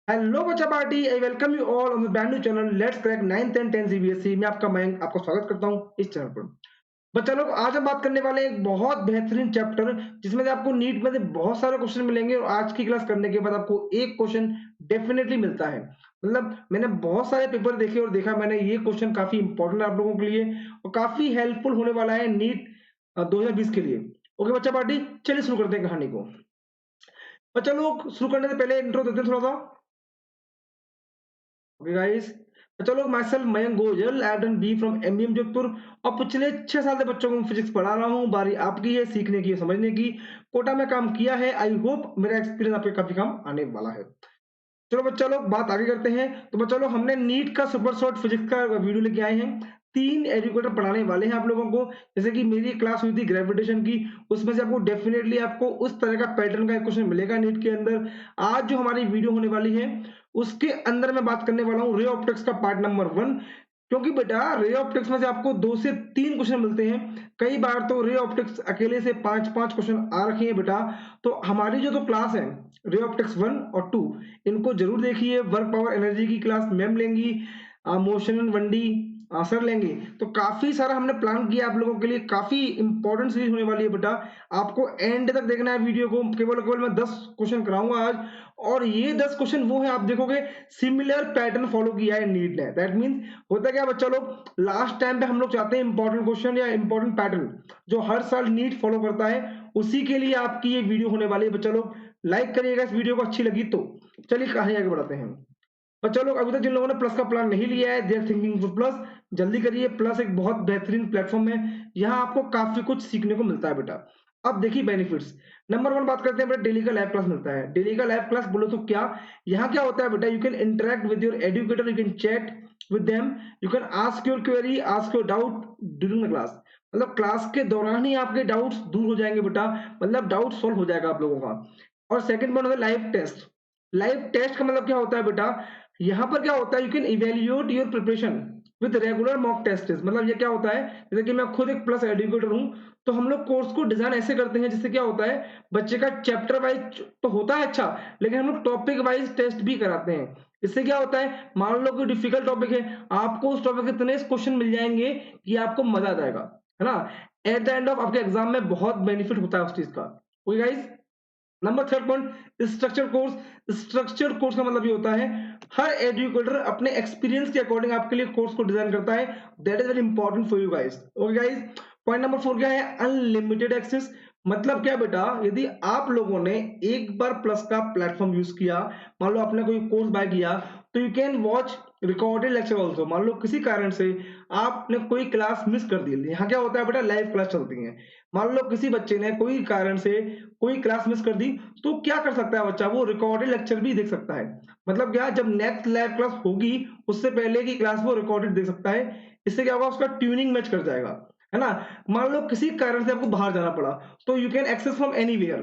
Hello बच्चा party, I welcome you all on the brand new channel let's crack 9th and 10th CBSE में आपका मयंक आपका स्वागत करता हूं इस चैनल पर। बच्चा लोग, आज हम बात करने वाले हैं एक बहुत बेहतरीन चैप्टर जिसमें से आपको नीट में से बहुत सारे क्वेश्चन मिलेंगे और आज की क्लास करने के बाद आपको एक क्वेश्चन डेफिनेटली मिलता है। मतलब मैंने बहुत सारे पेपर देखे और देखा, मैंने ये क्वेश्चन काफी इंपॉर्टेंट है आप लोगों के लिए और काफी हेल्पफुल होने वाला है नीट 2020 के लिए। ओके बच्चा पार्टी, चलिए शुरू करते हैं कहानी को। बच्चा लोग, शुरू करने से पहले इंट्रो देते हैं थोड़ा सा। ओके गाइस, चलो myself Mayank Goyal, I done be from MBM Jodhpur और पिछले 6 साल से बच्चों को फिजिक्स पढ़ा रहा हूँ। बारी आपकी है सीखने की, समझने की। कोटा में काम किया है, आई होप मेरा एक्सपीरियंस आपके काफी काम आने वाला है। चलो बच्चा लोग, बात आगे करते हैं। तो बच्चा लोग, हमने नीट का सुपर शॉर्ट फिजिक्स का वीडियो लेके आए हैं। 3 एजुकेटर पढ़ाने वाले हैं आप लोगों को। जैसे कि मेरी क्लास हुई थी ग्रेविटेशन की, उसमें से आपको डेफिनेटली आपको उस तरह का पैटर्न का क्वेश्चन मिलेगा नीट के अंदर। आज जो हमारी वीडियो होने वाली है उसके अंदर मैं बात करने वाला हूँ रे ऑप्टिक्स का पार्ट नंबर 1। क्योंकि बेटा रे ऑप्टिक्स में से आपको 2 से 3 क्वेश्चन मिलते हैं। कई बार तो रे ऑप्टिक्स अकेले से 5-5 क्वेश्चन आ रखे हैं बेटा। तो हमारी जो तो क्लास है रे ऑप्टिक्स 1 और 2, इनको जरूर देखिए। वर्क पावर एनर्जी की क्लास मैम लेंगी, मोशन एंड 1D सर लेंगे। तो काफी सारा हमने प्लान किया आप लोगों के लिए, काफी इंपॉर्टेंट सीरीज होने वाली है बेटा। आपको एंड तक देखना है वीडियो को। केवल केवल मैं 10 क्वेश्चन कराऊंगा आज, और ये 10 क्वेश्चन वो है आप देखोगे सिमिलर पैटर्न फॉलो किया है नीट ने। दैट मीन्स होता क्या बच्चा लोग, लास्ट टाइम पे हम लोग चाहते हैं इंपॉर्टेंट क्वेश्चन या इंपॉर्टेंट पैटर्न जो हर साल नीट फॉलो करता है, उसी के लिए आपकी ये वीडियो होने वाली है बच्चा लोग। लाइक करिएगा इस वीडियो को अच्छी लगी तो। चलिए कहानी आगे बढ़ाते हैं। बच्चा लोग, अभी तक जिन लोगों ने प्लस का प्लान नहीं लिया है, they are thinking for plus, जल्दी करिए। प्लस एक बहुत बेहतरीन प्लेटफॉर्म है, यहाँ आपको काफी कुछ सीखने को मिलता है बेटा। अब देखिए बेनिफिट्स। नंबर 1 बात करते हैं बेटा, डेली का लैब क्लास मिलता है। डेली का लैब क्लास बोलो तो क्या, यहाँ क्या होता है बेटा, you can interact with your educator, you can chat with them, you can ask your query, ask your doubt during the class. मतलब क्लास के दौरान ही आपके डाउट्स दूर हो जाएंगे बेटा, मतलब डाउट सॉल्व हो जाएगा आप लोगों का। और सेकंड पॉइंट होता है लाइव टेस्ट। लाइव टेस्ट का मतलब क्या होता है बेटा, यहाँ पर क्या होता है, you can evaluate your preparation with regular mock test. मतलब ये क्या होता है, जैसे कि मैं खुद एक प्लस एजुकेटर हूँ, तो हम लोग कोर्स को डिजाइन ऐसे करते हैं जिससे क्या होता है, बच्चे का चैप्टर वाइज तो होता है अच्छा, लेकिन हम लोग टॉपिक वाइज टेस्ट भी कराते हैं। इससे क्या होता है, मान लो कोई डिफिकल्ट टॉपिक है, आपको उस टॉपिक के इतने क्वेश्चन मिल जाएंगे कि आपको मजा आ जाएगा, है ना। एट द एंड ऑफ आपके एग्जाम में बहुत बेनिफिट होता है उस चीज का। Okay guys, number third point, structure course. Structure course का मतलब ये होता है, हर एजुकेटर अपने एक्सपीरियंस के अकॉर्डिंग आपके लिए कोर्स को डिजाइन करता है। That is very important for you guys. Okay guys, point number 4 क्या है, अनलिमिटेड एक्सेस। मतलब क्या बेटा, यदि आप लोगों ने एक बार प्लस का प्लेटफॉर्म यूज किया, मान लो आपने कोई कोर्स बाय किया, तो you can watch recorded lecture also. मान लो किसी कारण से आपने कोई क्लास मिस कर दी, यहाँ क्या होता है बेटा, लाइव क्लास चलती है। मान लो किसी बच्चे ने कोई कारण से कोई क्लास मिस कर दी, तो क्या कर सकता है बच्चा, वो रिकॉर्डेड लेक्चर भी देख सकता है। मतलब क्या, जब नेक्स्ट लैब क्लास होगी उससे पहले की क्लास वो रिकॉर्डेड देख सकता है। इससे क्या होगा, उसका ट्यूनिंग मैच कर जाएगा, है ना। मान लो किसी कारण से आपको बाहर जाना पड़ा, तो you can access from anywhere,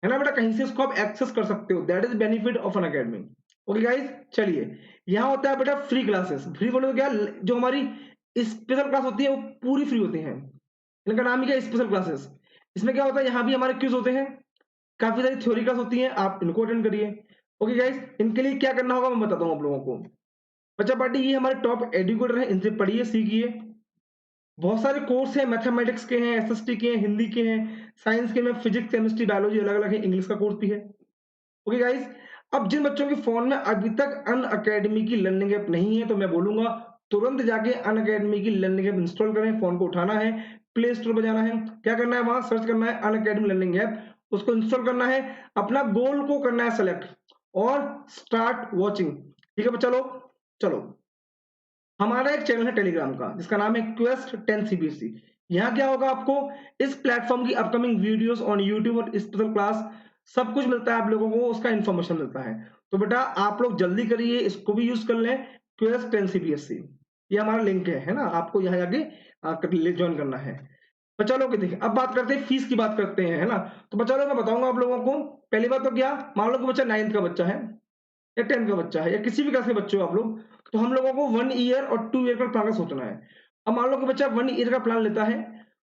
है ना बेटा, कहीं से उसको आप एक्सेस कर सकते हो। That is benefit of an academy. Okay guys, चलिए यहाँ होता है बेटा फ्री क्लासेस। फ्री बोले तो क्या, जो हमारी स्पेशल क्लास होती है वो पूरी फ्री होती है। इनका नाम ही क्या, स्पेशल क्लासेस। इसमें क्या होता है, यहाँ भी हमारे क्विज होते हैं, काफी सारी थ्योरी क्लास होती हैं, आप इनको अटेंड करिए। ओके गाइस, इनके लिए क्या करना होगा मैं बताता हूँ आप लोगों को। बच्चा पार्टी, ये हमारे टॉप एजुकेटर हैं, इनसे पढ़िए सीखिए। बहुत सारे कोर्स हैं, मैथमेटिक्स के हैं, एसएसटी के हैं, हिंदी के हैं, साइंस के में फिजिक्स केमिस्ट्री बायोलॉजी अलग अलग है, इंग्लिश का कोर्स भी है। ओके गाइस, अब जिन बच्चों के फोन में अभी तक अन अकेडमी की लर्निंग ऐप नहीं है, तो मैं बोलूंगा तुरंत जाके अन अकेडमी की लर्निंग ऐप इंस्टॉल करें। फोन को उठाना है, प्ले स्टोर पर जाना है, क्या करना है, वहां सर्च करना है अन अकेडमी लर्निंग ऐप, उसको इंस्टॉल करना है, अपना गोल को करना है सेलेक्ट और स्टार्ट वॉचिंग। ठीक है बच्चा लोग, चलो। हमारा एक चैनल है टेलीग्राम का जिसका नाम है क्वेस्ट 10 सीबीएसई। यहाँ क्या होगा, आपको इस प्लेटफॉर्म की अपकमिंग वीडियोस ऑन यूट्यूब और स्पेशल क्लास सब कुछ मिलता है आप लोगों को, उसका इन्फॉर्मेशन मिलता है। तो बेटा आप लोग जल्दी करिए, इसको भी यूज कर लें, क्वेस्ट 10 सीबीएसई। ये हमारा लिंक है ना, आपको यहाँ जाके ज्वाइन करना है। बच्चा लोग देखिए, अब बात करते हैं फीस की, बात करते हैं, है ना। तो बच्चा लोग मैं बताऊंगा आप लोगों को। पहली बात तो क्या, मान लो कि बच्चा 9th का बच्चा है या 10th का बच्चा है या किसी भी क्लास के बच्चे हो आप लोग, तो हम लोगों को 1 ईयर और 2 ईयर का प्लान का सोचना है। अब मान लो कि बच्चा 1 ईयर का प्लान लेता है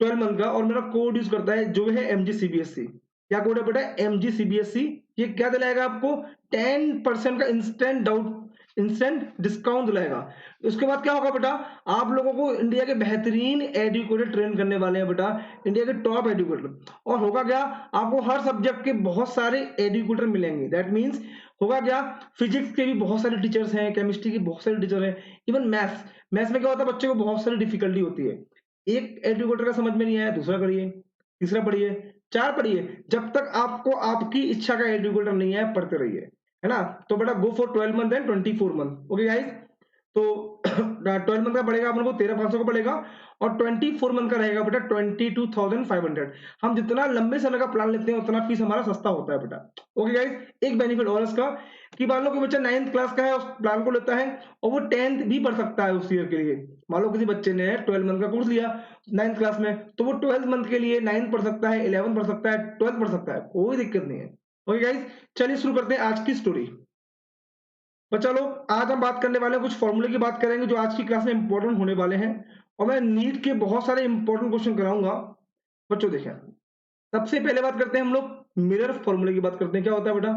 12 मंथ का, और मेरा कोड यूज करता है जो है एमजी सीबीएसई। क्या कोड है बेटा, एमजी सीबीएसई। ये क्या दिलाएगा आपको, 10% का इंस्टेंट डिस्काउंट दिलाएगा। उसके बाद क्या होगा बेटा, आप लोगों को इंडिया के बेहतरीन एजुकेटर ट्रेन करने वाले हैं बेटा, इंडिया के टॉप एजुकेटर। और होगा क्या, आपको हर सब्जेक्ट के बहुत सारे एजुकेटर मिलेंगे। दैट मीन्स होगा क्या, फिजिक्स के भी बहुत सारे टीचर्स हैं, केमिस्ट्री के बहुत सारे टीचर हैं, इवन मैथ्स। मैथ्स में क्या होता है, बच्चे को बहुत सारी डिफिकल्टी होती है, एक एजुकेटर का समझ में नहीं आया, दूसरा करिए, तीसरा पढ़िए, चार पढ़िए, जब तक आपको आपकी इच्छा का एजुकेटर नहीं है, पढ़ते रहिए, है ना। तो बेटा go for 12 month and 24 month. Okay guys, तो 12 मंथ का पड़ेगा अपन को 13,500 का पड़ेगा, और 24 मंथ का रहेगा बेटा 22,500। हम जितना लंबे समय का प्लान लेते हैं उतना फीस हमारा सस्ता होता है बेटा। ओके गाइस, एक बेनिफिट और इसका कि मान लो कि बच्चा 9th क्लास का है, उस प्लान को लेता है और वो 10th भी पढ़ सकता है उस ईयर के लिए। मान लो किसी बच्चे ने 12 मंथ का कोर्स लिया 9th क्लास में, तो वो 12th मंथ के लिए 9th पढ़ सकता है, 11th पढ़ सकता है, 12th पढ़ सकता है, कोई दिक्कत नहीं है। ओके गाइस, चलिए शुरू करते हैं आज की स्टोरी। बच्चा लोग, आज हम बात करने वाले हैं, कुछ फॉर्मूले की बात करेंगे जो आज की क्लास में इंपॉर्टेंट होने वाले हैं, और मैं नीट के बहुत सारे इंपॉर्टेंट क्वेश्चन कराऊंगा। बच्चों देखें, सबसे पहले बात करते हैं हम लोग मिरर फॉर्मूले की बात करते हैं। क्या होता है बेटा,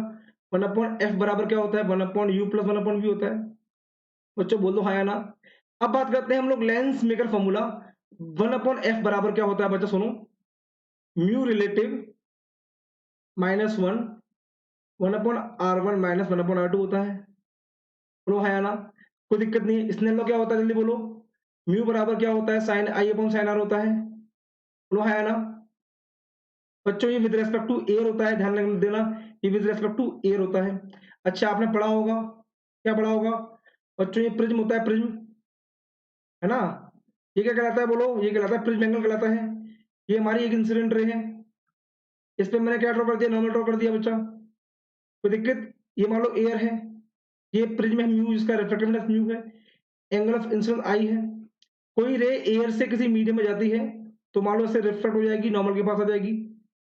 1/f बराबर क्या होता है, 1/u प्लस 1/v होता है। बच्चों बोल दो हाँ या ना। अब बात करते हैं हम लोग लेंस मेकर फॉर्मूला। 1/f बराबर क्या होता है बच्चा, सुनो, म्यू रिलेटिव -1 1/r1 -1/r2 होता है। बोलो हाँ या ना, कोई दिक्कत नहीं है। स्नेल लॉ क्या होता है, जल्दी बोलो। म्यू बराबर क्या होता है, sine i upon sine r होता है। बोलो हाँ या ना। बच्चों ये विद रेस्पेक्ट टू एयर होता है, ध्यान देना, ये विद रेस्पेक्ट टू एयर होता है। अच्छा, आपने पढ़ा होगा, क्या पढ़ा होगा बच्चों, ये प्रिज्म होता है, प्रिज्म, है ना। ये क्या कहलाता है, बोलो, ये कहलाता है प्रिज्म एंगल कहलाता है। ये हमारी एक इंसिडेंट रे है, इस पे मैंने क्या ड्रॉ कर दिया, नॉर्मल ड्रॉ कर दिया बच्चा, कोई दिक्कत। ये मान लो एयर है, ये प्रिज्म है म्यू, इसका रिफ्रैक्टिवनेस म्यू है, एंगल ऑफ इंसिडेंस आई है। कोई रे एयर से किसी मीडियम में जाती है तो मान लो इससे रिफ्लेक्ट हो जाएगी, नॉर्मल के पास आ जाएगी।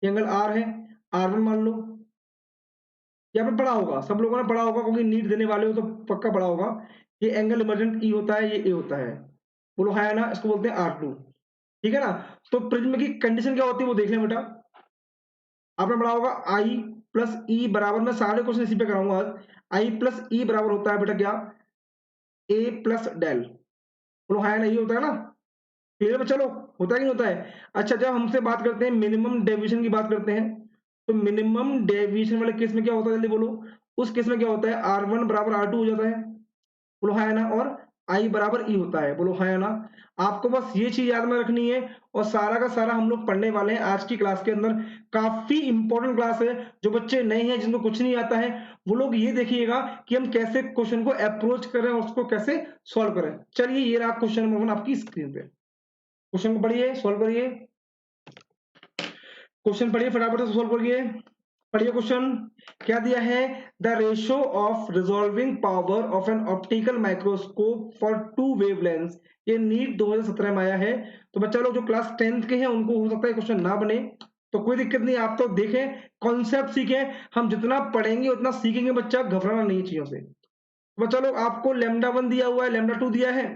एंगल आर है, R1 मान लो। यहाँ पे पढ़ा होगा, सब लोगों ने पढ़ा होगा, क्योंकि नीट देने वाले हो तो पक्का पढ़ा होगा। ये एंगल इमर्जेंट ई होता है, ये ए होता है। बोलो है ना, इसको बोलते हैं R2। ठीक है ना। तो प्रिज्म की कंडीशन क्या होती है वो देख लें बेटा। आपने पढ़ा होगा आई प्लस ई बराबर, मैं सारे क्वेश्चन इसी पे कराऊंगा आज। आई प्लस ई बराबर होता है बेटा क्या, ए प्लस डेल। बोलो है ना, ये होता है ना। क्लियर में, चलो, होता है कि नहीं होता है। अच्छा, जब हमसे बात करते हैं मिनिमम डेविएशन की बात करते हैं, तो मिनिमम डेविएशन वाले केस में क्या होता है, जल्दी बोलो। उस केस में क्या होता है, R1 बराबर R2 हो जाता है। बोलो हाँ है ना, और आई बराबर ई होता है। बोलो हाँ है ना। आपको बस ये चीज याद में रखनी है, और सारा का सारा हम लोग पढ़ने वाले हैं आज की क्लास के अंदर। काफी इंपॉर्टेंट क्लास है। जो बच्चे नए हैं, जिनको कुछ नहीं आता है, वो लोग ये देखिएगा कि हम कैसे क्वेश्चन को अप्रोच करें और उसको कैसे सॉल्व करें। चलिए, ये रहा क्वेश्चन नंबर 1 आपकी स्क्रीन पे। क्वेश्चन को पढ़िए, सॉल्व करिए। क्वेश्चन पढ़िए, फटाफट से सॉल्व करिए। पढ़िए क्वेश्चन, क्या दिया है, the ratio of resolving power of an optical microscope for two wavelengths. ये नीट 2017 में आया है। तो बच्चा लोग जो क्लास 10th के हैं उनको हो सकता है क्वेश्चन ना बने, तो कोई दिक्कत नहीं, आप तो देखें, कॉन्सेप्ट सीखें। हम जितना पढ़ेंगे उतना सीखेंगे बच्चा, घबराना नहीं चीजों से। बच्चा लोग, आपको λ1 दिया हुआ है, λ2 दिया है,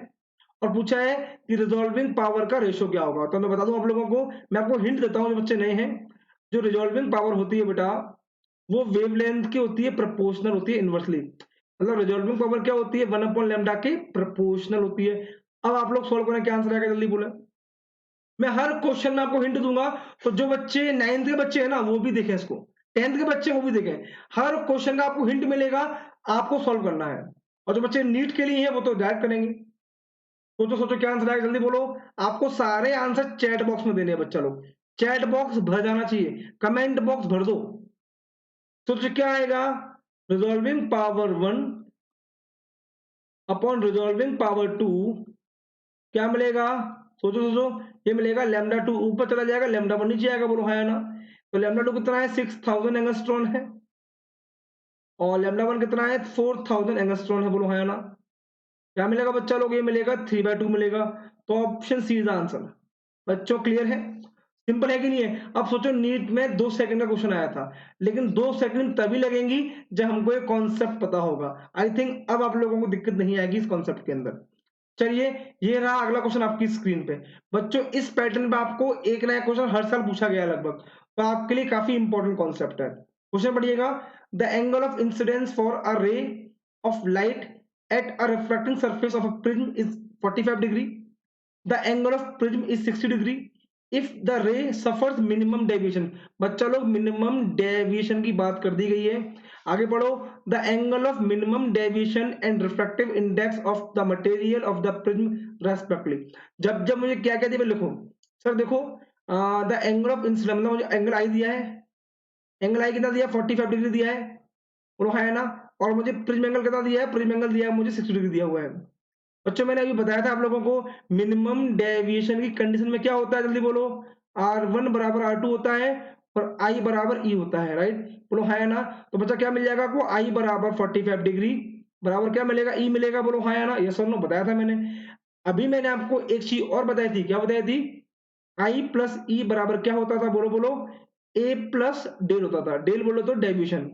और पूछा है कि रिजॉल्विंग पावर का रेशियो क्या होगा। तो मैं बता दूं आप लोगों को, मैं आपको हिंट देता हूं जो बच्चे नए हैं। जो रिजॉल्विंग पावर होती है बेटा, वो वेवलेंथ की होती है, प्रोपोर्शनल होती है इनवर्सली। मतलब रिजॉल्विंग पावर क्या होती है, 1/λ के प्रोपोर्शनल होती है। अब आप लोग सोल्व करें, क्या आंसर आएगा, जल्दी बोले। मैं हर क्वेश्चन में आपको हिंट दूंगा, तो जो बच्चे 9th के बच्चे हैं ना, वो भी देखें इसको, 10th के बच्चे वो भी देखें। हर क्वेश्चन का आपको हिंट मिलेगा, आपको सॉल्व करना है। और जो बच्चे नीट के लिए हैं वो तो डायरेक्ट करेंगे। सोचो सोचो, क्या आंसर आएगा, जल्दी बोलो। आपको सारे आंसर चैट बॉक्स में देने हैं बच्चा लोग, चैट बॉक्स भर जाना चाहिए, कमेंट बॉक्स भर दो। सोचो क्या आएगा, resolving power 1 upon resolving power 2 क्या मिलेगा। सोचो सोचो, ये मिलेगा λ2 ऊपर चला जाएगा, λ1 नीचे आएगा। बोलो हाँ या ना। तो λ2 कितना है, 6000 एंगस्ट्रॉन है, और λ1 कितना है, 4000 एंगस्ट्रॉन है। बोलो हाँ या ना। क्या मिलेगा बच्चा लोग, ये मिलेगा 3/2 मिलेगा। तो ऑप्शन सी इज आंसर। बच्चों क्लियर है, सिंपल है कि नहीं है। अब सोचो, नीट में 2 सेकंड का क्वेश्चन आया था, लेकिन 2 सेकंड तभी लगेंगी जब हमको एक कॉन्सेप्ट पता होगा। आई थिंक अब आप लोगों को दिक्कत नहीं आएगी इस कॉन्सेप्ट के अंदर। चलिए, ये रहा अगला क्वेश्चन आपकी स्क्रीन पे। बच्चों इस पैटर्न पे आपको एक नया क्वेश्चन हर साल पूछा गया है लगभग, तो आपके लिए काफी इंपॉर्टेंट कॉन्सेप्ट है। क्वेश्चन पढ़िएगा, the angle of incidence for a ray of light at a refracting surface of a prism is 45 degree, the angle of prism is 60 degree if the रे सफर्स मिनिमम डेविएशन। बच्चा लोग minimum deviation की बात कर दी गई है। आगे पढ़ो, the angle of minimum deviation and refractive index of the material of the prism respectively. जब जब मुझे क्या क्या दिया लिखो। सर देखो, द एंगल ऑफ इंसिडेंस मतलब मुझे एंगल आई दिया है, एंगल आई कितना दिया 45 डिग्री दिया है, वो है ना। और मुझे प्रिज्म एंगल कितना दिया है, प्रिज्म एंगल दिया है मुझे 60 डिग्री दिया हुआ है। बच्चों मैंने अभी बताया था आप लोगों को, मिनिमम डेविएशन की कंडीशन में क्या होता है, जल्दी बोलो। R1 बराबर R2 होता है और I बराबर E होता है, राइट। बोलो हाँ या ना। तो बच्चा क्या मिल जाएगा आपको, I बराबर 45 डिग्री बराबर क्या मिलेगा, E मिलेगा। बोलो हाँ या ना, यस और नो बताया था मैंने। अभी मैंने आपको एक चीज और बताई थी, क्या बताई थी, I प्लस E बराबर क्या होता था, बोलो बोलो, A प्लस डेल होता था। डेल बोलो तो डेविएशन।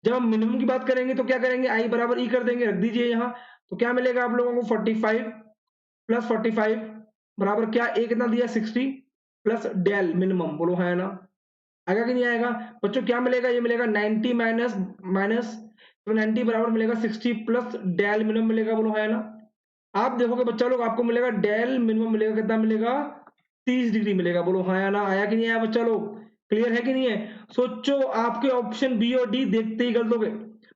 जब हम मिनिमम की बात करेंगे तो क्या करेंगे, I बराबर E कर देंगे, रख दीजिए यहाँ। तो क्या मिलेगा आप लोगों को, 45 प्लस 45 बराबर क्या, ए कितना दिया 60 प्लस डेल मिनिमम। बोलो हाँ या ना, आएगा कि नहीं आएगा। बच्चों क्या मिलेगा, ये मिलेगा 90 माइनस माइनस, तो 90 बराबर मिलेगा 60 प्लस डेल मिनिमम मिलेगा। बोलो हाँ या ना। आप देखोगे बच्चा लोग, आपको मिलेगा डेल मिनिमम मिलेगा, कितना मिलेगा, 30 डिग्री मिलेगा। बोलो हाँ या ना, आया कि नहीं आया बच्चा लोग, क्लियर है कि नहीं है। सोचो आपके ऑप्शन बी और डी देखते ही गलत हो गए।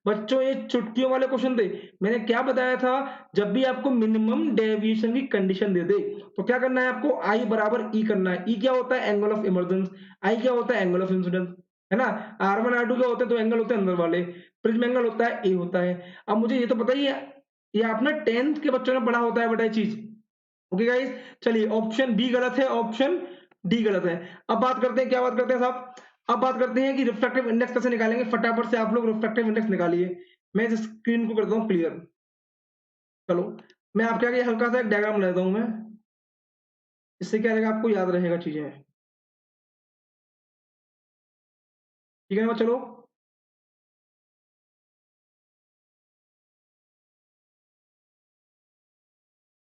बच्चों ये चुटकियों वाले क्वेश्चन थे। मैंने क्या बताया था, जब भी आपको मिनिमम डेविएशन की कंडीशन दे दे तो क्या करना है आपको, आई बराबर ई करना है। ई क्या होता है, एंगल ऑफ इमर्जेंस। आई क्या होता है, एंगल ऑफ इंसिडेंस, है ना। R1 R2 क्या होते हैं, तो एंगल होते हैं अंदर वाले, प्रिज्म एंगल होता है ए होता है। अब मुझे ये तो पता ही है, ये आपने 10th के बच्चों ने पढ़ा होता है बेटा चीज। ओके गाइस, चलिए ऑप्शन बी गलत है, ऑप्शन डी गलत है। अब बात करते हैं, क्या बात करते हैं साहब, अब बात करते हैं कि रिफ्रैक्टिव इंडेक्स कैसे निकालेंगे। फटाफट से आप लोग रिफ्रैक्टिव इंडेक्स निकालिए। मैं इस स्क्रीन को करता हूं क्लियर। चलो, मैं आपके आगे हल्का सा एक डायग्राम बना देता हूं मैं, इससे क्या रहेगा, आपको याद रहेगा चीजें। ठीक है ना, चलो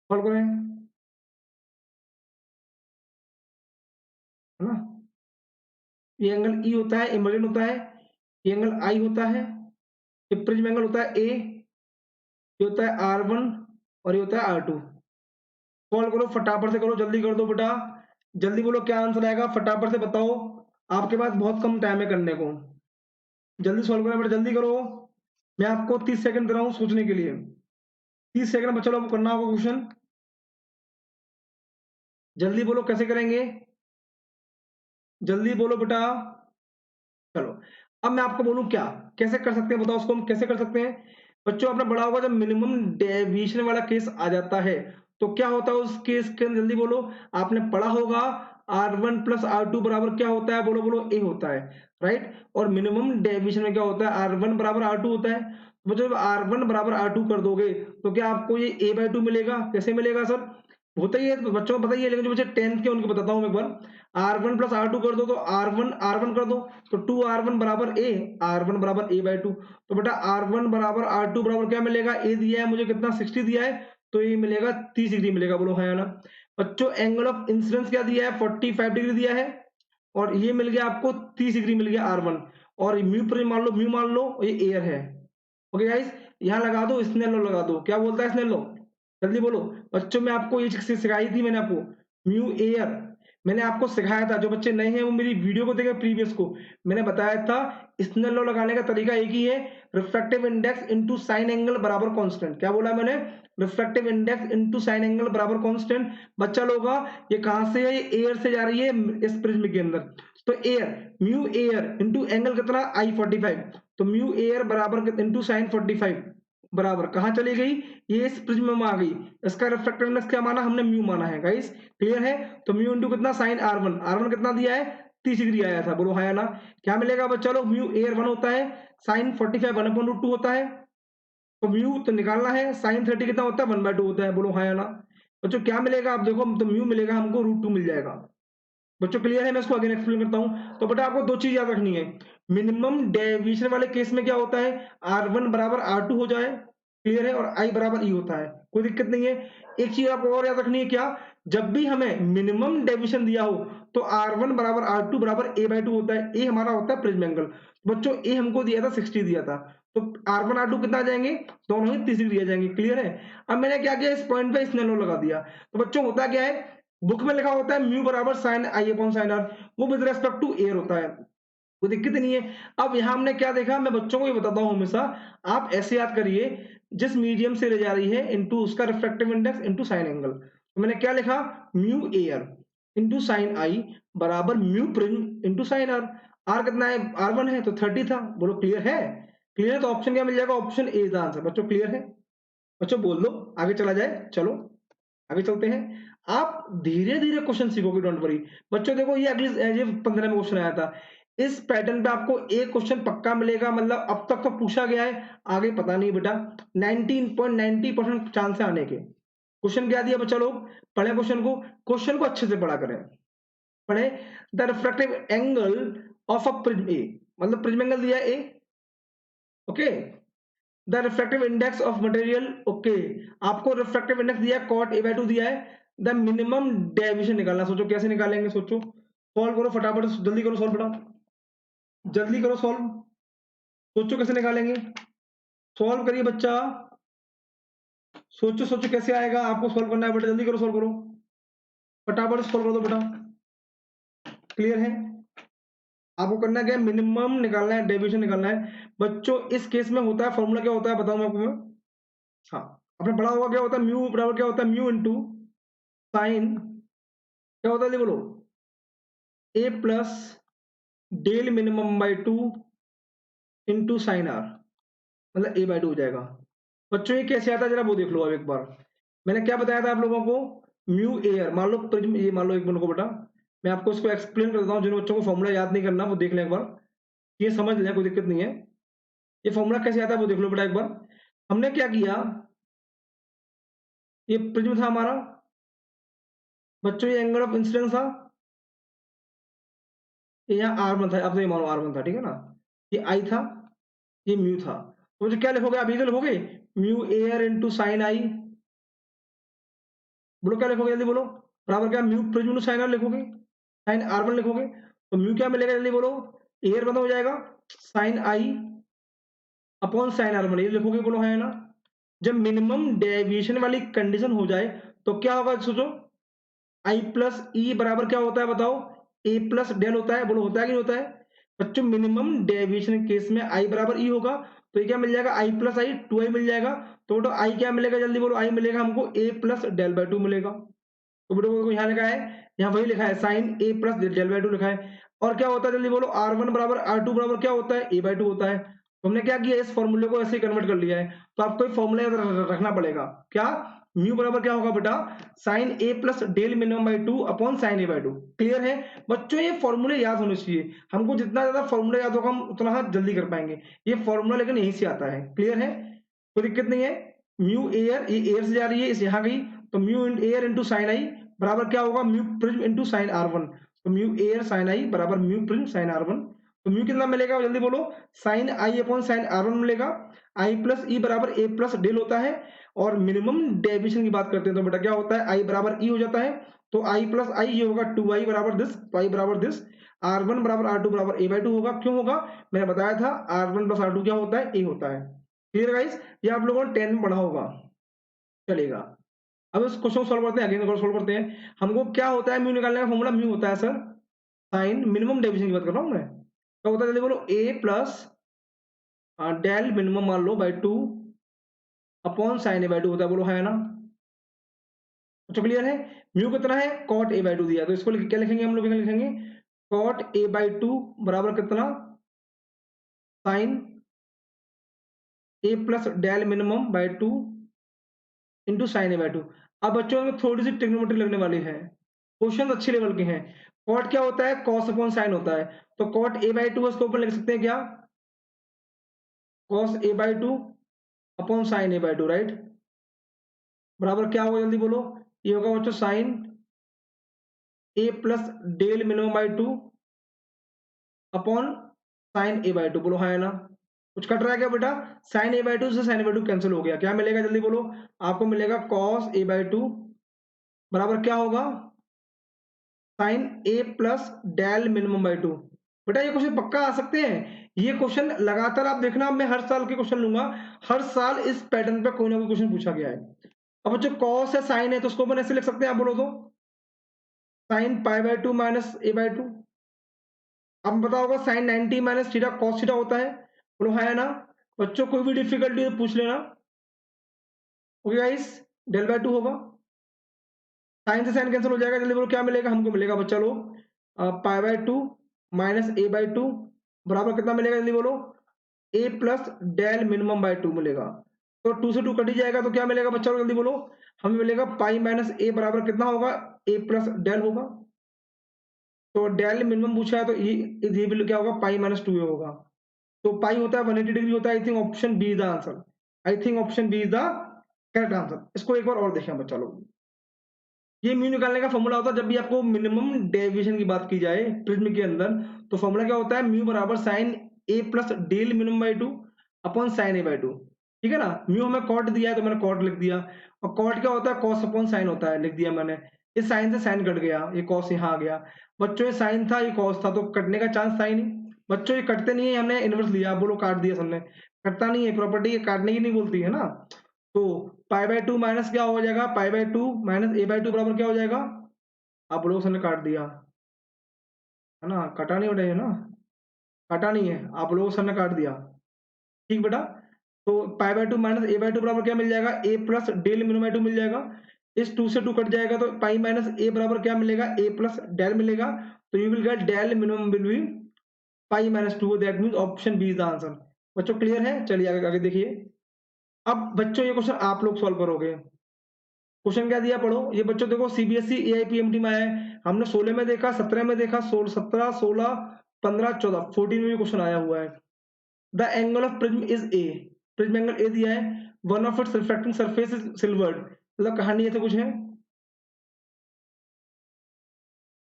सॉल्व करें, है ना। ये एंगल ई होता है, इमर्जेंट होता है। ये एंगल आई होता है, ये प्रिज्म एंगल होता है ए, ये होता है R1 और ये होता है R2। सॉल्व करो फटाफट से, करो जल्दी कर दो बेटा, जल्दी बोलो क्या आंसर आएगा, फटाफट से बताओ। आपके पास बहुत कम टाइम है करने को, जल्दी सॉल्व करो बेटा, जल्दी करो। मैं आपको 30 सेकंड दे रहा हूँ सोचने के लिए। 30 सेकंड बच्चा लोग करना होगा क्वेश्चन, जल्दी बोलो कैसे करेंगे, जल्दी बोलो बेटा। चलो, अब मैं आपको बोलूं क्या, कैसे कर सकते हैं बताओ, उसको हम कैसे कर सकते हैं। बच्चों आपने पढ़ा होगा, जब मिनिमम डेविएशन वाला केस आ जाता है तो क्या होता है उस केस के अंदर, जल्दी बोलो। आपने पढ़ा होगा, R1 प्लस R2 बराबर क्या होता है, बोलो बोलो, ए होता है, राइट। और मिनिमम डेविएशन में क्या होता है, R1 बराबर R2 होता है। तो जब R1 बराबर R2 कर दोगे तो क्या आपको ये A/2 मिलेगा, कैसे मिलेगा सर, होता ही है तो बच्चों को पता ही है, लेकिन जो बच्चे 10th के उनको बताता हूँ मैं एक बार। R1 प्लस R2 कर दो तो R1 कर दो, तो 2R1 बराबर A, R1 बराबर A/2। तो बेटा R1 बराबर R2 बराबर क्या मिलेगा, A दिया है मुझे कितना 60 दिया है, तो ये मिलेगा 30 डिग्री मिलेगा। बोलो हाँ या ना। बच्चों एंगल ऑफ इंसिडेंस क्या दिया है, 45 डिग्री दिया है, और ये मिल गया आपको 30 डिग्री मिल गया R1। और म्यू पर मान लो, म्यू मान लो, ये एयर है। ओके गाइस, यहाँ लगा दो स्नेल लॉ, लगा दो, क्या बोलता है स्नेल लॉ, जल्दी बोलो। बच्चों में आपको ये चीज सिखाई थी मैंने आपको, म्यू एयर मैंने आपको सिखाया था। जो बच्चे नए हैं वो मेरी वीडियो को देखें, प्रीवियस को, मैंने बताया था स्नेल लॉ लगाने का तरीका एक ही है, refractive index into sine angle बराबर कांस्टेंट। क्या बोला मैंने, refractive index into sine angle बराबर कांस्टेंट। बच्चा लोग, ये कहां से है, ये एयर से जा रही है इस प्रिज्म के अंदर। तो air, mu air into angle कितना I45, तो म्यू एयर बराबर इनटू साइन 45 बराबर कहां चली गई, ये इस प्रिज्म में आ गई। इसका रिफ्रैक्टिव इंडेक्स क्या माना हमने, म्यू माना है गाइस, क्लियर है। तो म्यू इंटू कितना, साइन R1, R1 कितना दिया है 30 डिग्री आया था। बोलो हाँ या ना, क्या मिलेगा बच्चा लोग, म्यू एयर 1 होता है, साइन 45 1/√2 होता है, तो म्यू तो निकालना है, साइन 30 कितना होता है 1/2 होता है। बोलो हाँ या ना। बच्चों क्या मिलेगा, आप देखो, तो म्यू मिलेगा हमको √2 मिल जाएगा। बच्चों क्लियर है, मैं इसको अगेन एक्सप्लेन करता हूं। तो बेटा आपको दो चीज याद रखनी है, मिनिमम डेविएशन वाले केस में क्या होता है, R1 बराबर R2 हो जाए, क्लियर है, और आई बराबर ई होता है, कोई दिक्कत नहीं है। एक चीज आपको और याद रखनी है, क्या, जब भी हमें मिनिमम डेविएशन दिया हो तो R1 बराबर R2 बराबर a/2 होता है। ए हमारा होता है प्रिज्म एंगल। बच्चों ए हमको दिया था 60 दिया था, तो R1 R2 कितना आ जाएंगे, दोनों ही 30 दिए जाएंगे। क्लियर है। अब मैंने क्या किया, इस पॉइंट पे स्नेल लॉ लगा दिया। तो बच्चों होता क्या है, बुक में लिखा होता है म्यू बराबर sine i upon sine r, वो विद रेस्पेक्ट टू एयर होता है, कोई दिक्कत नहीं है। अब यहां हमने क्या देखा, मैं बच्चों को ये बताता हूं हमेशा, आप ऐसे याद करिए, जिस मीडियम से ले जा रही है इनटू उसका refractive index into sine angle. तो मैंने क्या लिखा, mu air into sine i बराबर mu prism into sine r. R कितना है, R1 है तो 30 था, बोलो क्लियर है। क्लियर है, तो ऑप्शन क्या मिल जाएगा, option A is the answer. बच्चों क्लियर है, बच्चों बोल दो, आगे चला जाए, चलो आगे चलते हैं। आप धीरे धीरे क्वेश्चन सीखोगे, डोंट वरी। बच्चों देखो, ये 15 में क्वेश्चन आया था, इस पैटर्न पे आपको एक क्वेश्चन पक्का मिलेगा, मतलब अब तक तो पूछा गया है, आगे पता नहीं बेटा। 19.90% चांस है आने के। क्वेश्चन क्या दिया बच्चा लोग, पढ़े क्वेश्चन को अच्छे से पढ़ा करें, पढ़े। The refractive angle of a prism A, मतलब प्रिज्म एंगल दिया A, okay. The refractive index of material, okay, आपको रिफ्रैक्टिव इंडेक्स दिया कॉट a/2 दिया है। द मिनिमम डेविएशन निकालना, सोचो कैसे निकालेंगे, सोचो, सॉल्व करो फटाफट, जल्दी करो सॉल्व बेटा, जल्दी करो सॉल्व, सोचो कैसे निकालेंगे, सॉल्व करिए बच्चा, सोचो सोचो कैसे आएगा, आपको सॉल्व करना है बेटा, जल्दी करो, सॉल्व करो फटाफट, सॉल्व कर दो बेटा। क्लियर है, आपको करना क्या है, मिनिमम निकालना है, डेविएशन निकालना है। बच्चों इस केस में होता है, फॉर्मूला क्या होता है बताऊं मैं आपको, हाँ, आपने पढ़ा होगा, क्या होता है म्यू बराबर, क्या होता है म्यू इंटू साइन, क्या होता है बोलो, A plus del minimum by 2 into sine R, मतलब a/2 हो जाएगा। बच्चों ये कैसे आता है जरा वो देख लो अब एक बार। मैंने क्या बताया था आप लोगों को, म्यू एयर, मान लो प्रिज्म, ये मान लो एक मिनट को बेटा, मैं आपको इसको एक्सप्लेन कर देता हूँ, जिन बच्चों को फॉर्मूला याद नहीं करना वो देख लें एक बार, ये समझ लें, कोई दिक्कत नहीं है। ये फॉर्मूला कैसे आता है वो देख लो बेटा एक बार। हमने क्या किया, ये प्रिज्म था हमारा, बच्चों ये एंगल ऑफ इंसिडेंस था, ये यहाँ R1 था, अब तो ये मानो R1 था, ठीक है ना, ये I था, ये म्यू था। तो मुझे क्या लिखोगे, आप ये लिखोगे mu air into sine i, बोलो क्या लिखोगे, जल्दी बोलो, बराबर क्या, mu prism into sine r लिखोगे, साइन R1 लिखोगे, तो म्यू क्या मिलेगा, जल्दी बोलो, एयर बंद हो जाएगा, sign i upon sign R1, ये लिखोगे, बोलो है ना। जब मिनिमम डेविएशन वाली कंडीशन हो जाए तो क्या होगा, सोचो, आई प्लस ई बराबर क्या होता है बताओ, ए प्लस डेल होता है, बोलो होता है कि नहीं होता है। बच्चों मिनिमम डेविएशन केस में आई बराबर ई होगा, तो ये क्या मिल जाएगा, आई प्लस आई 2i मिल जाएगा। तो बेटो आई क्या मिलेगा, जल्दी बोलो, आई मिलेगा हमको ए प्लस डेल बाई 2 मिलेगा। तो बेटो यहाँ लिखा है, यहाँ वही लिखा है, sine A plus del by 2 लिखा है। और क्या होता है, जल्दी बोलो, R1 बराबर R2 बराबर क्या होता है, a/2 होता है। तो हमने क्या किया, इस फॉर्मूले को ऐसे ही कन्वर्ट कर लिया है। तो आपको एक फॉर्मूला रखना पड़ेगा, क्या, म्यू बराबर क्या होगा बेटा, sine A plus del minimum by 2 upon sine a/2। Clear है बच्चों, ये फॉर्मूले याद होने चाहिए, हमको जितना ज्यादा फॉर्मूला याद होगा हम उतना हाथ जल्दी कर पाएंगे। ये फॉर्मूला लेकिन यहीं से आता है, क्लियर है, कोई दिक्कत नहीं है। म्यू एयर, ये एयर से जा रही है, इस यहाँ गई, तो mu air into sine i बराबर क्या होगा, mu prism into sign R1। तो म्यू एयर साइन आई बराबर म्यू प्रिज्म साइन R1। तो म्यू कितना मिलेगा, जल्दी बोलो, sign i upon sign R1 मिलेगा। आई प्लस ई बराबर ए प्लस डेल होता है, और मिनिमम डेविएशन की बात करते हैं तो बेटा क्या होता है, आई बराबर ई हो जाता है। तो आई प्लस आई ये होगा 2i बराबर दिस, तो आई बराबर दिस, R1 बराबर R2 बराबर a/2 होगा। क्यों होगा, मैंने बताया था, R1 प्लस R2 क्या होता है, ए होता है। क्लियर गाइस, ये आप लोगों ने 10 में पढ़ा होगा, चलेगा। अब इस क्वेश्चन को सॉल्व करते हैं, अगेन सॉल्व करते हैं। हमको क्या होता है, म्यू निकालने का फॉर्मूला म्यू होता है सर, साइन मिनिमम डेविएशन की बात कर रहा हूं मैं, क्या होता है, जल्दी बोलो, ए प्लस डेल मिनिमम मान लो बाई 2 अपॉन साइन a/2 होता है, बोलो है ना। तो क्लियर है, म्यू कितना है, कॉट a/2 दिया, तो इसको क्या लिखेंगे हम लोग, लिखेंगे कॉट a/2 बराबर कितना, sine A plus del minimum by 2 into sine a/2। अब बच्चों में थोड़ी सी ट्रिग्नोमेट्री लगने वाली है, क्वेश्चन अच्छे लेवल के हैं। कॉट क्या होता है, कॉस अपॉन साइन होता है, तो कॉट a/2 इसको ऊपर लिख सकते हैं क्या, cos a/2 upon sine a/2, right, बराबर क्या होगा, जल्दी बोलो, ये होगा बच्चों sine A plus del minimum by 2 upon sine a/2, बोलो हाँ है ना। कुछ कट रहा है क्या बेटा? साइन ए बाई टू से sine A by two cancel हो गया, क्या मिलेगा जल्दी बोलो? आपको मिलेगा कॉस ए बाई टू बराबर क्या होगा? Sine A plus del minimum by two. बेटा ये क्वेश्चन पक्का आ सकते हैं, ये क्वेश्चन लगातार आप देखना, मैं हर साल के क्वेश्चन लूंगा, हर साल इस पैटर्न पे कोई ना कोई क्वेश्चन पूछा गया है। अब जो कॉस है साइन है तो उसको अपन ऐसे लिख सकते हैं, आप बोलो तो sine pi by two minus A by two. अब पता होगा sine 90 minus theta cos theta होता है, बोलो है ना? बच्चों कोई भी डिफिकल्टी तो पूछ लेना। Okay guys, del by two होगा, साइन से साइन कैंसिल हो जाएगा, जल्दी बोलो क्या मिलेगा हमको? मिलेगा बच्चा लोग pi by two minus A by two बराबर कितना मिलेगा जल्दी बोलो? A plus del minimum by two मिलेगा। तो 2 से 2 कट ही जाएगा तो क्या मिलेगा बच्चा लोग जल्दी बोलो? हमें मिलेगा पाई माइनस ए बराबर कितना होगा? ए प्लस डेल होगा। तो डेल मिनिमम पूछा है तो ये वैल्यू क्या होगा? पाई माइनस टू होगा। तो पाई होता है 180 डिग्री होता है। I think option B is the answer, I think option B is the correct answer. इसको एक बार और देखें बच्चा लोग, ये म्यू निकालने का फॉर्मूला होता है जब भी आपको मिनिमम डेविएशन की बात की जाए प्रिज्म के अंदर, तो फॉर्मूला क्या होता है? म्यू बराबर sine A plus del minimum by two upon sine A by two. ठीक है ना? म्यू हमें कॉट दिया है तो मैंने कॉट लिख दिया, और कॉट क्या होता है? कॉस अपॉन साइन होता है, लिख दिया मैंने। इस साइन से साइन कट गया, ये कॉस यहाँ आ गया। बच्चों ये साइन था ये कॉस था, तो कटने का चांस था ही नहीं। बच्चों ये कटते नहीं है, हमने इनवर्स लिया, बोलो काट दिया सबने, कटता नहीं है, प्रॉपर्टी ये काटने की नहीं बोलती है ना। तो पाई बाई टू माइनस क्या हो जाएगा? पाई by two minus A by two बराबर क्या हो जाएगा? आप लोगों से ने काट दिया है ना, कटा नहीं उठाइए ना, कटा नहीं है, आप लोगों से ने काट दिया। ठीक बेटा, तो pi by two minus A by two बराबर क्या मिल जाएगा? A plus del minimum by two मिल जाएगा। इस 2 से 2 कट जाएगा तो पाई माइनस ए बराबर क्या मिलेगा? ए प्लस डेल मिलेगा। तो you will get del minimum will be pi minus two, that means option B is the answer. बच्चों क्लियर है? चलिए आगे आगे देखिए। अब बच्चों ये क्वेश्चन आप लोग सॉल्व करोगे। क्वेश्चन क्या दिया पढ़ो, ये बच्चों देखो सीबीएसई एआईपीएमटी में आया है, हमने 16 में देखा, 17 में देखा, 16 17 16 15 14 14 में भी क्वेश्चन आया हुआ है। The angle of prism is a, prism angle A दिया है, one of its reflecting surface is silvered, मतलब कहानी ऐसे कुछ है।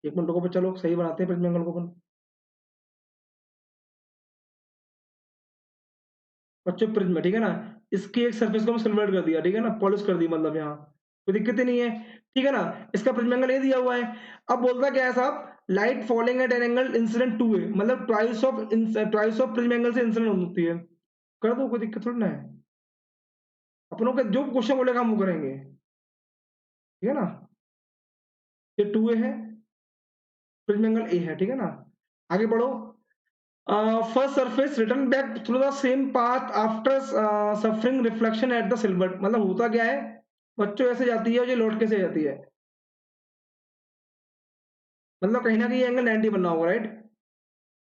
एक मिनट रुको बच्चा लोग, सही बनाते हैं प्रिज्म एंगल को अपन। बच्चों प्रिज्म ठीक है ना, इसकी एक सरफेस को हम सिल्वर्ड कर दिया, ठीक है ना, पॉलिश कर दी, मतलब यहाँ कोई दिक्कत ही नहीं है। ठीक है ना, इसका प्रिज्म एंगल ए दिया हुआ है। अब बोलता क्या है साहब? Light falling at an angle incident to A, मतलब ट्वाइस ऑफ प्रिज्म एंगल से इंसिडेंट होती है। कर दो, कोई दिक्कत थोड़ी ना है, अपनों का जो क्वेश्चन बोलेगा हम वो करेंगे। ठीक है ना, ये टू ए है, प्रिज्म एंगल ए है, ठीक है ना। आगे बढ़ो। First surface return back through the same path after suffering reflection at the silver, मतलब होता क्या है बच्चों? ऐसे जाती है और ये लौट के से जाती है, मतलब कहीं ना कहीं एंगल 90 बनना होगा, राइट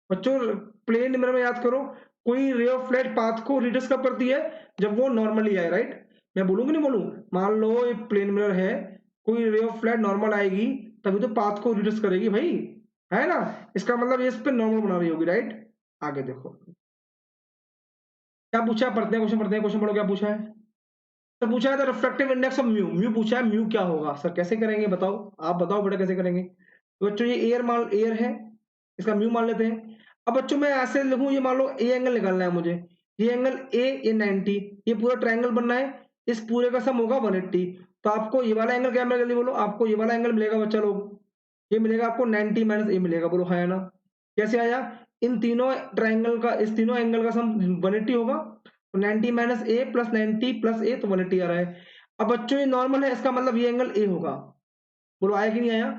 बच्चों? प्लेन मिरर में याद करो, कोई रे ऑफ लाइट पाथ को रिड्यूस कब करती है? जब वो नॉर्मली आए, राइट? मैं बोलूंगी नहीं बोलूं, मान लो ये प्लेन मिरर है, कोई रे ऑफ लाइट नॉर्मल आएगी तभी तो पाथ को रिड्यूस करेगी भाई, है ना? इसका मतलब ये इस पे नॉर्मल बना रही होगी, राइट? आगे देखो क्या पूछा है, पढ़ते हैं क्वेश्चन, पढ़ते हैं क्वेश्चन, पढ़ो क्या पूछा है। तो पूछा है the refractive index of mu, mu पूछा है, म्यू क्या होगा सर, कैसे करेंगे बताओ? आप बताओ बेटा कैसे करेंगे। तो बच्चों ये एयर है, इसका म्यू मान लेते हैं। अब बच्चों मैं ऐसे लिखूं, ये मान लो ए एंगल निकालना है मुझे, ये एंगल ए, ये 90, ये पूरा ट्रायंगल बनना है, इस पूरे का सम होगा 180। तो आपको ये वाला एंगल क्या मिलेगा जल्दी बोलो? आपको ये वाला एंगल मिलेगा बच्चा लोग, ये मिलेगा आपको 90 माइनस ए मिलेगा, बोलो है ना? कैसे आया? इन तीनों ट्राइंगल का, इस तीनों एंगल का सम 180 होगा, तो 90 माइनस ए प्लस 90 प्लस ए, तो 180 आ रहा है। अब बच्चों ये नॉर्मल है, इसका मतलब ये एंगल ए होगा, बोलो आया कि नहीं आया?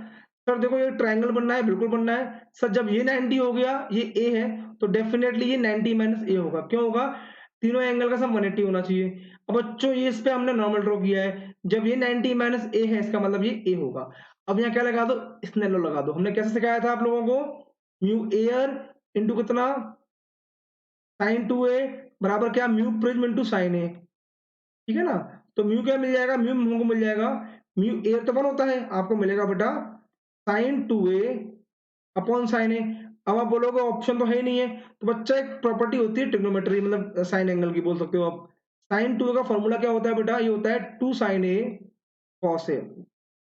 सर देखो ये ट्राइंगल बनना है, बिल्कुल बनना है सर, जब ये 90 हो गया, ये ए है, तो डेफिनेटली ये 90 माइनस ए होगा, क्यों होगा? तीनों एंगल का सम 180 होना चाहिए। अब बच्चों ये इस पे हमने नॉर्मल ड्रॉ किया है, जब ये 90 माइनस ए है, इसका मतलब ये ए होगा। अब यहाँ क्या लगा दो? स्नेलो लगा दो। हमने कैसे सिखाया था आप लोगों को? म्यू एयर इंटू कितना? साइन टू ए बराबर क्या? म्यू प्रिज्म इंटू साइन ए, ठीक है ना। तो म्यू क्या मिल जाएगा? म्यू हमको मिल जाएगा, म्यू एयर तो 1 होता है, आपको मिलेगा बेटा sign to A upon sine ए। अब आप बोलोगे ऑप्शन तो है ही नहीं है, तो बच्चा एक प्रॉपर्टी होती है ट्रिग्नोमेट्री, मतलब साइन एंगल की बोल सकते हो आप। साइन टू ए का फॉर्मूला क्या होता है बेटा? ये होता है 2 साइन ए कॉस ए,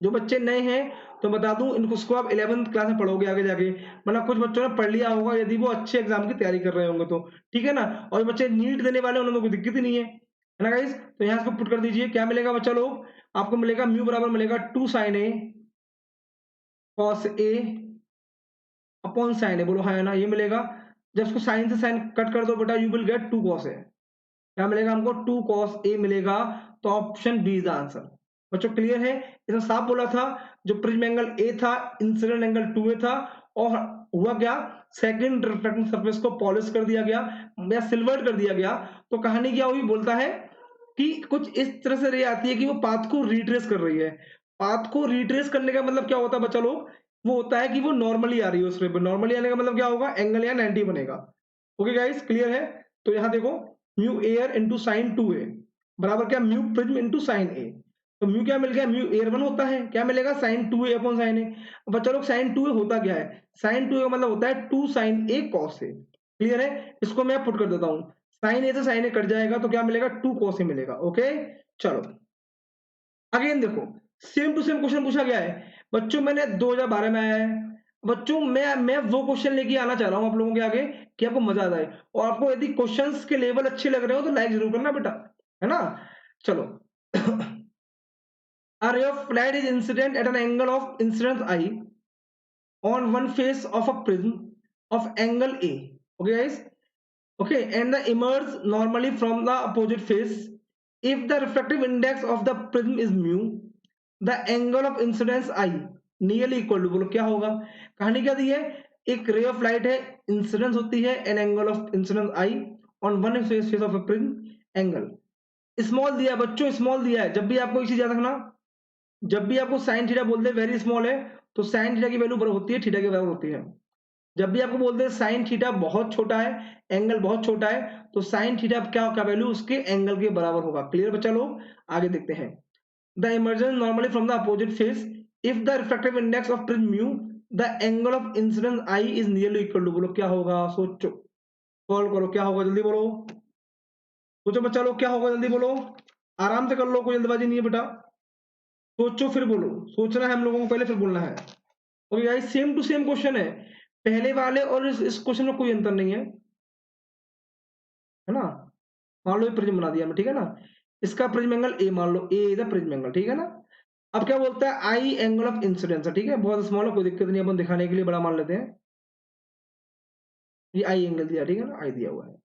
जो बच्चे नए हैं तो बता दूं इनको, उसको आप 11th क्लास में पढ़ोगे आगे जाके, मतलब कुछ बच्चों ने पढ़ लिया होगा यदि वो अच्छे एग्जाम की तैयारी कर रहे होंगे तो, ठीक है ना। और जो बच्चे नीट देने वाले हैं उन्हें तो कोई दिक्कत ही नहीं है ना गाइस। तो यहाँ इसको पुट कर दीजिए, क्या मिलेगा बच्चा लोग, आपको मिलेगा म्यू बराबर मिलेगा 2 sin a cos a upon sine A, बोलो हाँ है ना, ये मिलेगा। जब इसको साइन से साइन कट कर दो बेटा, you will gate 2 cos a, क्या मिलेगा हमको 2 cos a मिलेगा। तो option B is the answer. बच्चों क्लियर है, इसमें साफ बोला था, जो प्रिज्म एंगल ए था इंसिडेंट एंगल 2a था, और हुआ क्या, सेकंड रिफ्लेक्टिंग सरफेस को पॉलिश कर दिया गया या सिल्वर्ड कर दिया गया। तो कहानी क्या हुई, बोलता है कि कुछ इस तरह से रे आती है कि वो पाथ को रिट्रेस कर रही है। पाथ को रिट्रेस करने का मतलब क्या होता है बच्चा लोग, वो होता है कि वो नॉर्मली आ रही है उस रे पे। नॉर्मली आने का मतलब क्या होगा, एंगल या 90 बनेगा। ओके गाइस क्लियर है। तो यहाँ देखो mu air into sign 2a बराबर क्या, म्यू प्रिज्म इंटू साइन ए। तो म्यू क्या मिल गया, म्यू एयर 1 होता है, क्या मिलेगा साइन 2a अपॉन साइन ए। बच्चा लोग साइन 2a होता क्या है, साइन 2a का मतलब होता है 2 sin a cos a। Clear है, इसको मैं पुट कर देता हूं, साइन ए से साइन ए कट जाएगा तो क्या मिलेगा 2 cos a मिलेगा। ओके चलो अगेन देखो, सेम टू सेम क्वेश्चन पूछा गया है बच्चों, मैंने 2012 में आया है बच्चों, मैं वो क्वेश्चन लेके आना चाह रहा हूं आप लोगों के आगे कि आपको मजा आ जाए। और आपको यदि क्वेश्चंस के लेवल अच्छे लग रहे हो तो लाइक जरूर करना बेटा, है ना। चलो a ray of light is incident at an angle of incidence I on one face of a prism of angle A, okay guys, okay, and the emerge normally from the opposite face. If the refractive index of the prism is mu, the angle of incidence I nearly equal to, बोलो क्या होगा। कहानी क्या दी है, एक ray of light है, incidence होती है, an angle of incidence I on one face of a prism, angle small दिया है बच्चों, स्मॉल दिया है। जब भी आपको एक चीज याद रखना, जब भी आपको साइन थीटा बोलते हैं वेरी स्मॉल है, तो साइन थीटा की वैल्यू बराबर होती है थीटा के बराबर होती है। जब भी आपको बोलते हैं साइन थीटा बहुत छोटा है, एंगल बहुत छोटा है, तो साइन थीटा क्या का वैल्यू उसके एंगल के बराबर होगा। क्लियर बच्चा लोग, आगे देखते हैं। The emergence normally from the opposite face, if the refractive index of prism mu, the angle of incidence i is nearly equal to, बोलो क्या होगा, सोचो सॉल्व करो क्या होगा, जल्दी बोलो, सोचो बच्चा लोग क्या होगा, जल्दी बोलो, आराम से कर लो, कोई जल्दबाजी नहीं है बेटा, सोचो फिर बोलो, सोचना है हम लोगों को पहले फिर बोलना है। Okay guys same to same question है, पहले वाले और इस क्वेश्चन में कोई अंतर नहीं है ना। मान लो ये प्रिज्म बना दिया मैं, ठीक है ना, इसका प्रिज्म एंगल ए मान लो, ए इज द प्रिज्म एंगल, ठीक है ना। अब क्या बोलता है, आई एंगल ऑफ इंसिडेंस है, ठीक है, बहुत स्मॉल है, कोई दिक्कत नहीं, अपन दिखाने के लिए बड़ा मान लेते हैं। ये आई एंगल दिया, ठीक है ना, आई दिया हुआ है।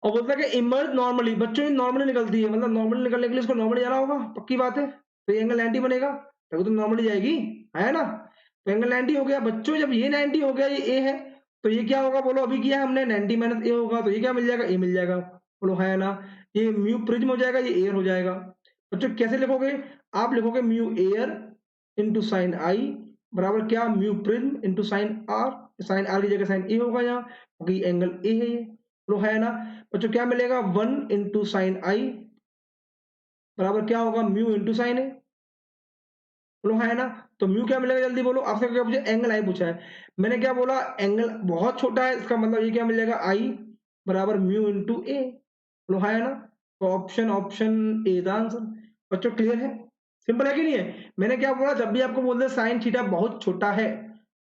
और बोलता है कि इमर्ज नॉर्मली, बच्चों नॉर्मली निकलती है, मतलब नॉर्मली निकलने के लिए इसको नॉर्मली जाना होगा, पक्की बात है। तो ये एंगल 90 बनेगा, तभी तो नॉर्मली जाएगी, है ना। तो एंगल 90 हो गया बच्चों, जब ये 90 हो गया, ये ए है, तो ये क्या होगा बोलो, अभी किया है हमने 90 माइनस ए होगा, तो ये क्या मिल जाएगा, ए मिल जाएगा, बोलो है ना। ये म्यू प्रिज्म हो जाएगा, ये एयर हो जाएगा। बच्चों कैसे लिखोगे, आप लिखोगे mu air into sine i बराबर क्या, mu prism into sine r, sine r की जगह साइन ए होगा यहाँ, क्योंकि एंगल ए है ये, बोलो है ना। बच्चों क्या मिलेगा, 1 इंटू साइन आई बराबर क्या होगा, म्यू इंटू साइन ए, बोलो है ना। तो म्यू क्या मिलेगा, जल्दी बोलो, आपसे क्या पूछा, एंगल आई पूछा है, मैंने क्या बोला, एंगल बहुत छोटा है, इसका मतलब ये क्या मिल जाएगा, आई बराबर म्यू इंटू ए, बोलो है ना। तो option option A the answer. बच्चों क्लियर है, सिंपल है कि नहीं है। मैंने क्या बोला, जब भी आपको बोलते हैं साइन थीटा बहुत छोटा है,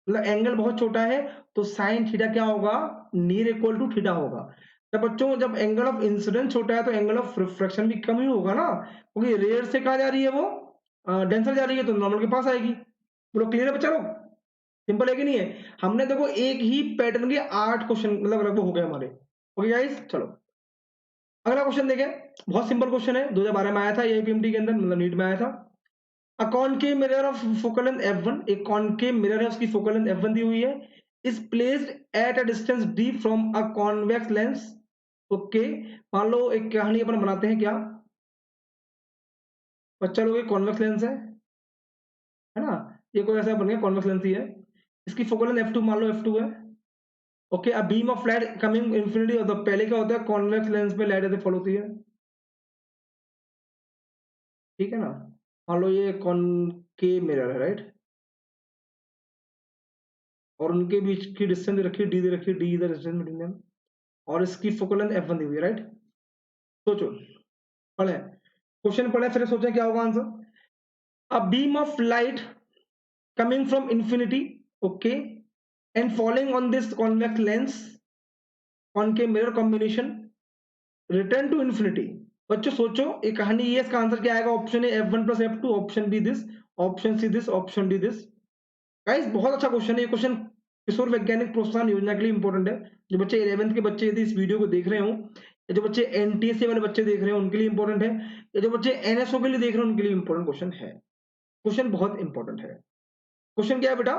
मतलब एंगल बहुत छोटा है, तो साइन थीटा क्या होगा, नियर इक्वल टू थीटा होगा। जब बच्चों जब एंगल ऑफ इंसिडेंस छोटा है तो एंगल ऑफ रिफ्रैक्शन भी कम ही होगा ना, क्योंकि रेयर से कहा जा रही है वो डेंसर जा रही है, तो नॉर्मल के पास आएगी। बोलो क्लियर है बच्चा लोग, सिंपल है कि नहीं है। हमने देखो एक ही पैटर्न के 8 क्वेश्चन मतलब लगभग हो गए हमारे। ओके गाइस चलो अगला क्वेश्चन देखें, बहुत सिंपल क्वेश्चन है, 2012 में आया था, एपीएमटी के अंदर, मतलब नीट में आया था। A concave mirror of focal length f1, एक कॉनकेव मिरर है, उसकी फोकल लेंथ f1 दी हुई है, is placed at a distance d from a convex lens. Okay मान लो एक कहानी अपन बनाते हैं क्या, बच्चा लोग, एक कॉन्वेक्स लेंस है ना, ये कोई ऐसा बन गया कॉन्वेक्स लेंस ही है, इसकी फोकल लेंथ f2 मान लो, f2 है। Okay a beam of light coming infinity of the, पहले क्या होता है, कॉन्वेक्स लेंस पे लाइट ऐसे फॉल होती है, ठीक है ना। मान लो ये कॉनकेव मिरर है, राइट, और उनके बीच की डिस्टेंस दे रखी है डी, दे रखी है D is the distance between them, और इसकी फोकल लेंथ f1 दी हुई है, राइट। सोचो, पढ़े क्वेश्चन, पढ़े फिर सोचे क्या होगा answer. a beam of light coming from infinity, okay, and falling on this convex lens, concave mirror combination, return to infinity. बच्चों सोचो ये कहानी, ये इसका आंसर क्या आएगा? Option A F1 plus F2, option B this, option C this, option D this. Guys बहुत अच्छा क्वेश्चन है ये क्वेश्चन, किशोर वैज्ञानिक प्रोत्साहन योजना के लिए इंपॉर्टेंट है। जो बच्चे 11th के बच्चे यदि इस वीडियो को देख रहे हो, या जो बच्चे एनटीएससी वाले बच्चे देख रहे हो उनके लिए इंपॉर्टेंट है, या जो बच्चे एनएसओ के लिए देख रहे हो उनके लिए इंपॉर्टेंट क्वेश्चन है। क्वेश्चन बहुत इंपॉर्टेंट है। क्वेश्चन क्या है बेटा?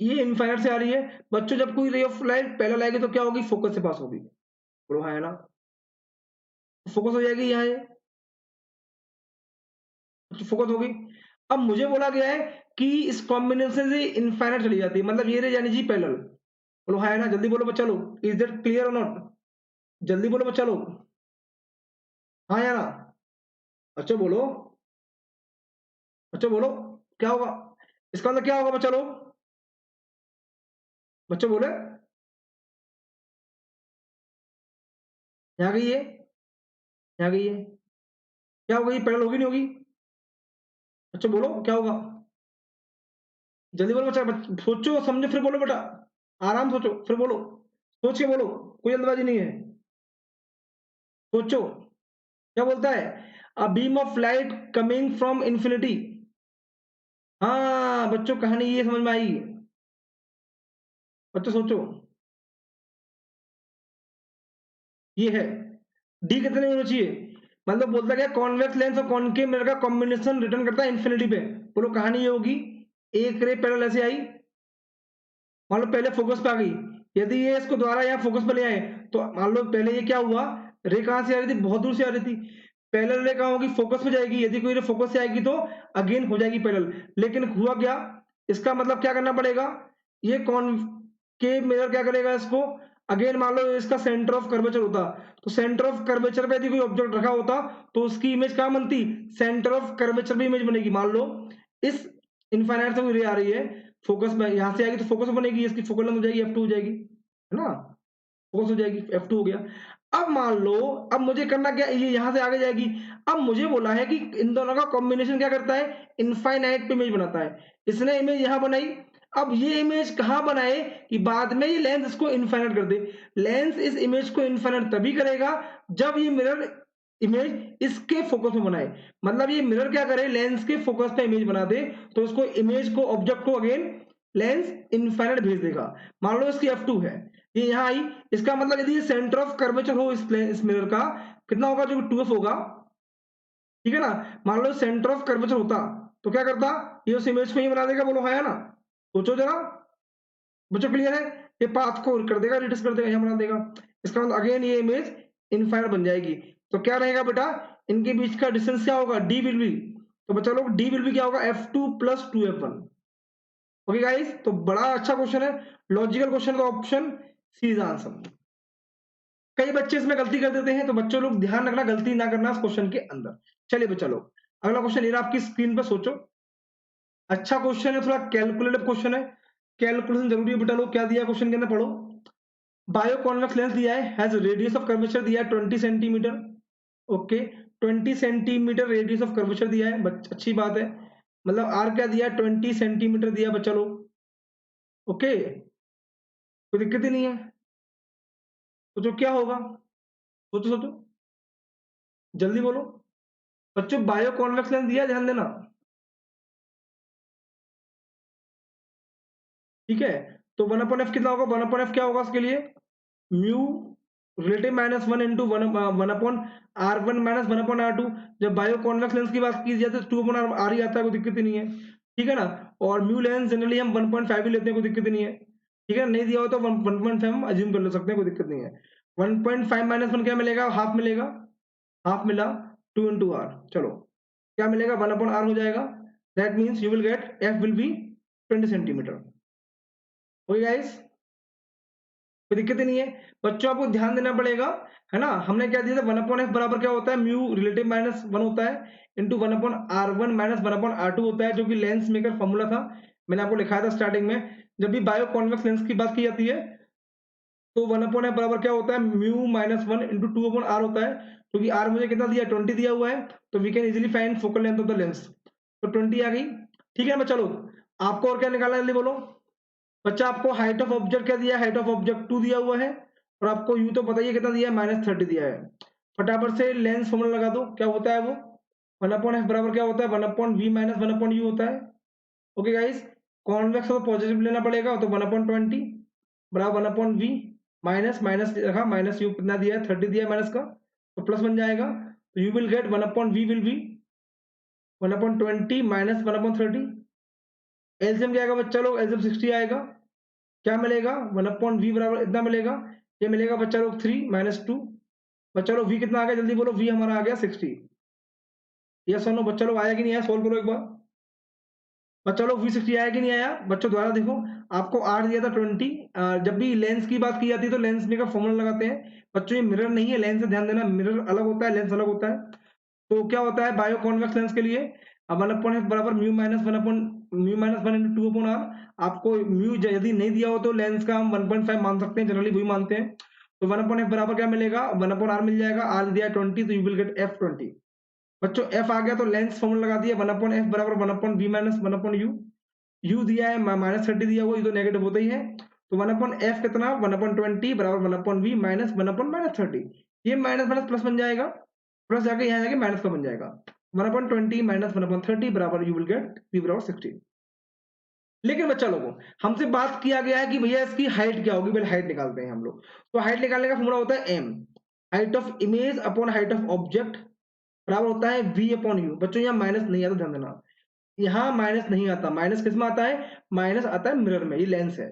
ये इनफाइनाइट से आ रही है बच्चों, जब कोई रे ऑफ लाइट पैरेलल आएगी तो क्या होगी? फोकस से पास होगी। बोलो हाँ है ना? फोकस हो जाएगी यहाँ, ये फोकस होगी। अब मुझे बोला गया है कि इस कॉम्बिनेशन से इनफाइनाइट चली जाती है, मतलब ये रे यानी जी पैरेलल। बोलो हाँ है ना? जल्दी बोलो बच्चा लोग, इज दैट क्लियर और नॉट? जल्दी बोलो बच्चा लोग, हाँ या ना? बच्चों बोलो, बच्चों बोलो, क्या होगा इसका मतलब? क्या होगा बच्चा लोग? बच्चों बोले, यहाँ गई है, यहाँ गई है, क्या होगा? ये पैरेलल होगी नहीं होगी? बच्चों बोलो क्या होगा? जल्दी बोलो बच्चा, सोचो समझो फिर बोलो बेटा, आराम सोचो फिर बोलो, सोच के बोलो, कोई जल्दबाजी नहीं है, सोचो क्या बोलता है? A beam of light coming from infinity. हाँ बच्चों कहानी ये समझ में आई? बच्चों सोचो, ये है डी कितने होना चाहिए? मतलब बोलता क्या, कॉन्वेक्स लेंस और कॉनकेव मिरर का कॉम्बिनेशन रिटर्न करता है इन्फिनिटी पे। बोलो कहानी ये होगी, एक रे पैरेलल ऐसे आई, मान लो पहले फोकस पे आ गई, यदि ये इसको द्वारा यहाँ फोकस पे ले आए तो मान लो पहले ये क्या हुआ, रे कहां से आ रही थी? बहुत दूर से आ रही थी। पैरेलल रे कहां होगी? फोकस पे जाएगी, यदि कोई रे फोकस से आएगी तो अगेन हो जाएगी पैरेलल। लेकिन हुआ क्या, इसका मतलब क्या करना पड़ेगा, ये कॉनकेव मिरर क्या करेगा इसको, अगेन मान लो इसका सेंटर ऑफ कर्वेचर होता, तो सेंटर ऑफ कर्वेचर पे यदि कोई ऑब्जेक्ट रखा होता तो उसकी इमेज कहां बनती? सेंटर ऑफ कर्वेचर पे इमेज बनेगी। मान लो इस इनफाइनाइट से कोई रे आ रही है, फोकस में यहां से आएगी तो फोकस बनेगी, इसकी फोकल लेंथ हो जाएगी F2 हो जाएगी, है ना? फोकस हो जाएगी, F2 हो गया। अब मान लो, अब मुझे करना क्या, ये यहां से आगे जाएगी। अब मुझे बोला है कि इन दोनों का कॉम्बिनेशन क्या करता है? इनफाइनाइट पे इमेज बनाता है। इसने इमेज यहां बनाई, अब ये इमेज कहां बनाए कि बाद में ये लेंस इसको इनफाइनाइट कर दे। लेंस इस इमेज को इनफाइनाइट तभी करेगा जब ये मिरर इमेज इसके फोकस में बनाए। मतलब ये मिरर क्या करे, लेंस के फोकस पे इमेज बना दे, तो उसको इमेज को, ऑब्जेक्ट को अगेन लेंस इनफाइनाइट भेज देगा। मान लो इसकी F2 है, ये यहाँ आई, इसका मतलब यदि सेंटर ऑफ कर्वेचर हो इस मिरर का, कितना होगा? जो 2F होगा, ठीक है ना? मान लो सेंटर ऑफ कर्वेचर होता तो क्या करता, ये उस इमेज को ही बना देगा। बोलो हाँ या ना? सोचो जरा बच्चों, क्लियर है? ये पाथ को कर देगा, रिड्यूस कर देगा, यहाँ बना देगा। इसका मतलब अगेन ये इमेज इनफाइनाइट बन जाएगी। तो क्या रहेगा बेटा, इनके बीच का डिस्टेंस क्या होगा? डी विल बी, तो बच्चा लोग डी विल बी क्या होगा? F2 plus 2F1। Okay guys, तो बड़ा अच्छा क्वेश्चन है, लॉजिकल क्वेश्चन, तो ऑप्शन सी इज आंसर। कई बच्चे इसमें गलती कर देते हैं, तो बच्चों लोग ध्यान रखना, गलती ना करना इस क्वेश्चन के अंदर। चलिए बच्चा लोग, अगला क्वेश्चन ये आपकी स्क्रीन पर, सोचो। अच्छा क्वेश्चन है, थोड़ा कैलकुलेटिव क्वेश्चन है, कैलकुलेशन जरूरी है बेटा लोग। क्या दिया क्वेश्चन के अंदर पढ़ो। बायो कॉन्वेक्स लेंस दिया है, हैज रेडियस ऑफ कर्वेचर दिया है 20 centimetre, okay, 20 centimetre radius of curvature दिया है, अच्छी बात है। मतलब आर क्या दिया? 20 सेंटीमीटर दिया बच्चा लोग, ओके, कोई दिक्कत ही नहीं है। तो जो क्या होगा, सोचो सोचो, जल्दी बोलो बच्चों। बायो कॉन्वेक्स लेंस दिया, ध्यान देना, ठीक है? तो 1/f कितना होगा? 1/f क्या होगा उसके लिए? Mu relative minus 1 into 1/R1 - 1/R2। जब बायो कॉन्वेक्स लेंस की बात की जाती है तो 2/R ही आता है, कोई दिक्कत ही नहीं है, ठीक है ना? और म्यू लेंस जनरली हम 1.5 ही लेते हैं, कोई दिक्कत ही नहीं है, ठीक है? नहीं दिया हो तो 1.5 हम अज्यूम कर ले सकते हैं, कोई दिक्कत नहीं है। 1.5 - 1 क्या मिलेगा? हाफ मिलेगा, हाफ मिला, 2 इंटू आर, चलो क्या मिलेगा? 1/R हो जाएगा। That means you will gate F will be 20 centimetre. Okay guys, कोई दिक्कत ही नहीं है। बच्चों आपको ध्यान देना पड़ेगा, है ना? हमने क्या दिया था? 1/f बराबर क्या होता है? म्यू रिलेटिव माइनस 1 होता है इंटू 1/R1 - 1/R2 होता है, जो कि लेंस मेकर फॉर्मूला था, मैंने आपको लिखाया था स्टार्टिंग में। जब भी बायो कॉन्वेक्स लेंस की बात की जाती है तो 1/f बराबर क्या होता है? म्यू माइनस 1 इंटू 2/R होता है, क्योंकि आर मुझे कितना दिया? 20 दिया हुआ है, तो we can easily find focal length of the lens. तो 20 आ गई। ठीक है बच्चा लोग, आपको और क्या निकालना है जल्दी बोलो। बच्चा आपको हाइट ऑफ ऑब्जेक्ट क्या दिया है, हाइट ऑफ ऑब्जेक्ट 2 दिया हुआ है, और आपको यू तो पता ही है कितना दिया है, -30 दिया है। फटाफट से लेंस फॉर्मूला लगा दो, क्या होता है वो, 1/f बराबर क्या होता है, 1/v माइनस 1/u होता है। ओके गाइस, कॉन्वेक्स को पॉजिटिव लेना पड़ेगा, तो 1/20 बराबर 1/v माइनस माइनस रखा, माइनस यू कितना दिया है, 30 दिया है माइनस का, तो प्लस बन जाएगा। तो you will gate 1/v will be 1/20 minus 1/30। LCM क्या आएगा बच्चा लोग, एलसीएम 60 आएगा। क्या मिलेगा, 1/v बराबर इतना मिलेगा, ये मिलेगा बच्चा लोग 3 माइनस 2। बच्चा लोग v कितना आ गया जल्दी बोलो, v हमारा आ गया 60। यस और नो बच्चा लोग, आया कि नहीं आया, सोल्व करो एक बार। बच्चा लोग V60 आया कि नहीं आया, बच्चों द्वारा देखो, आपको R दिया था 20। जब भी लेंस की बात की जाती है तो लेंस में का फॉर्मूला लगाते हैं बच्चों, ये मिरर नहीं है, लेंस से ध्यान देना, मिरर अलग होता है, लेंस अलग होता है। तो क्या होता है बायो कॉन्वेक्स लेंस के लिए, अब 1/f बराबर म्यू माइनस 1 इंटू 2/r। आपको म्यू यदि नहीं दिया हो तो लेंस का हम 1.5 मान सकते हैं, जनरली वही मानते हैं। तो 1/f बराबर क्या मिलेगा, 1/r मिल जाएगा, r दिया है 20, तो यू विल गेट f20। बच्चों f आ गया तो लेंस फॉर्मूला लगा दिया, 1/f बराबर 1/v माइनस 1/u। u दिया है -30 दिया हुआ, ये तो नेगेटिव होता ही है। तो 1/f कितना, 1/20 बराबर 1/v माइनस 1/30। ये माइनस माइनस प्लस बन जाएगा, प्लस जाके यहाँ जाके माइनस का बन जाएगा। 1/20 माइनस 1/30 बराबर यू विल गेट v बराबर 60। लेकिन बच्चा लोगों, हमसे बात किया गया है कि भैया इसकी हाइट क्या होगी, पहले हाइट निकालते हैं हम लोग। तो हाइट निकालने का फॉर्मूला होता है m, height of image upon height of object बराबर होता है v अपॉन u। बच्चों यहाँ माइनस नहीं आता, ध्यान देना, यहाँ माइनस नहीं आता, माइनस किस में आता है, माइनस आता है मिरर में, ये लेंस है।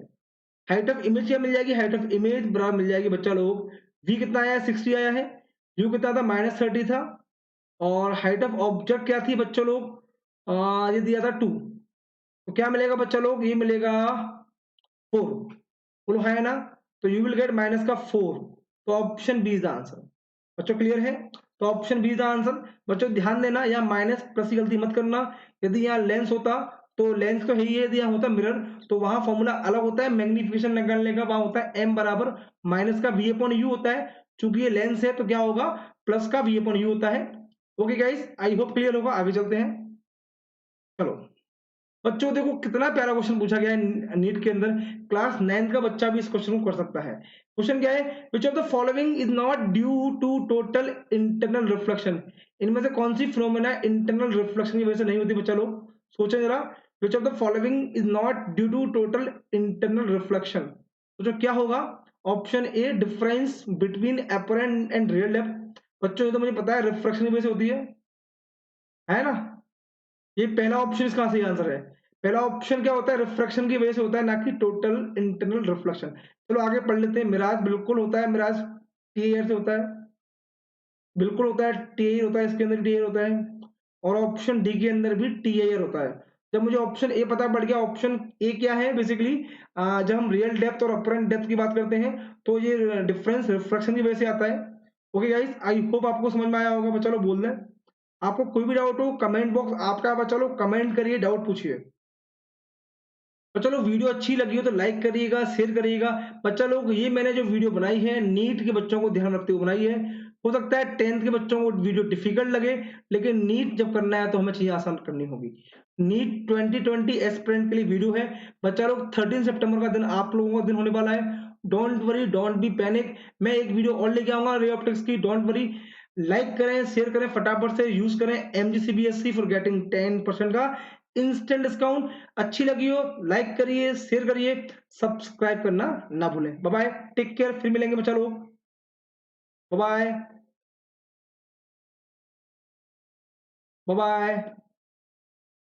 हाइट ऑफ इमेज क्या मिल जाएगी, हाइट ऑफ इमेज बराबर मिल जाएगी बच्चा लोग, v कितना आया है, 60 आया है, u कितना था, -30 था, और हाइट ऑफ ऑब्जेक्ट क्या थी बच्चों लोग, ये दिया था 2। तो क्या मिलेगा बच्चा लोग, ये मिलेगा 4, बोलो है ना। तो यू विल गेट माइनस का 4। तो option B is the answer. बच्चों क्लियर है, तो option B is the answer. बच्चों ध्यान देना, यहाँ माइनस प्लस की गलती मत करना। यदि यहाँ लेंस होता तो लेंस तो है ही है, यदि यहाँ होता मिरर तो वहां फॉर्मूला अलग होता है, मैग्निफिकेशन निकालने का, वहां होता है m बराबर माइनस का v अपॉन u होता है। चूंकि ये लेंस है तो क्या होगा, प्लस का v अपॉन u होता है। Okay guys, I hope clear होगा, आगे चलते हैं। चलो बच्चों देखो कितना प्यारा क्वेश्चन पूछा गया है नीट के अंदर, क्लास 9 का बच्चा भी इस क्वेश्चन को कर सकता है। क्वेश्चन क्या है, which of the following is not due to total internal reflection. इनमें से कौन सी फिनोमेना इंटरनल रिफ्लेक्शन की वजह से नहीं होती बच्चा लोग, सोचें जरा। Which of the following is not due to total internal reflection, तो जो क्या होगा, option A difference between apparent and real depth. बच्चों ये तो मुझे पता है रिफ्लेक्शन की वजह से होती है ना। ये पहला ऑप्शन इसका सही आंसर है। पहला ऑप्शन क्या होता है, रिफ्रैक्शन की वजह से होता है, ना कि टोटल इंटरनल रिफ्लेक्शन। चलो आगे पढ़ लेते हैं। मिराज बिल्कुल होता है, मिराज टी एयर से होता है, बिल्कुल होता है, टी एयर होता है, इसके अंदर टी एयर होता है, और ऑप्शन डी के अंदर भी टी एयर होता है। जब मुझे ऑप्शन ए पता पड़ गया, ऑप्शन ए क्या है बेसिकली, जब हम रियल डेप्थ और अपरेंट डेप्थ की बात करते हैं तो ये डिफरेंस रिफ्रैक्शन की वजह से आता है। ओके गाइस, आई होप आपको समझ में आया होगा। बच्चा लोग बोल दें, आपको कोई भी डाउट हो कमेंट बॉक्स आपका, बच्चा लोग कमेंट करिए, डाउट पूछिए। तो चलो वीडियो अच्छी लगी हो तो लाइक करिएगा, शेयर करिएगा। बच्चा लोग ये मैंने जो वीडियो बनाई है नीट के बच्चों को ध्यान रखते हुए बनाई है। हो सकता है 10th के बच्चों को वीडियो डिफिकल्ट लगे, लेकिन नीट जब करना है तो हमें चीजें आसान करनी होगी। नीट 2020 एस्पिरेंट के लिए वीडियो है। बच्चा लोग 13 सितंबर का दिन आप लोगों का दिन होने वाला है। Don't worry, don't be panic. मैं एक वीडियो और लेके आऊंगा रे ऑप्टिक्स की, डोंट वरी। लाइक करें, शेयर करें, फटाफट से यूज करें MGCBSC फॉर गेटिंग 10% का इंस्टेंट डिस्काउंट। अच्छी लगी हो लाइक करिए, शेयर करिए, सब्सक्राइब करना ना भूलें। बाय बाय, टेक केयर, फिर मिलेंगे बच्चा लोग, बाय बाय, बाय बाय।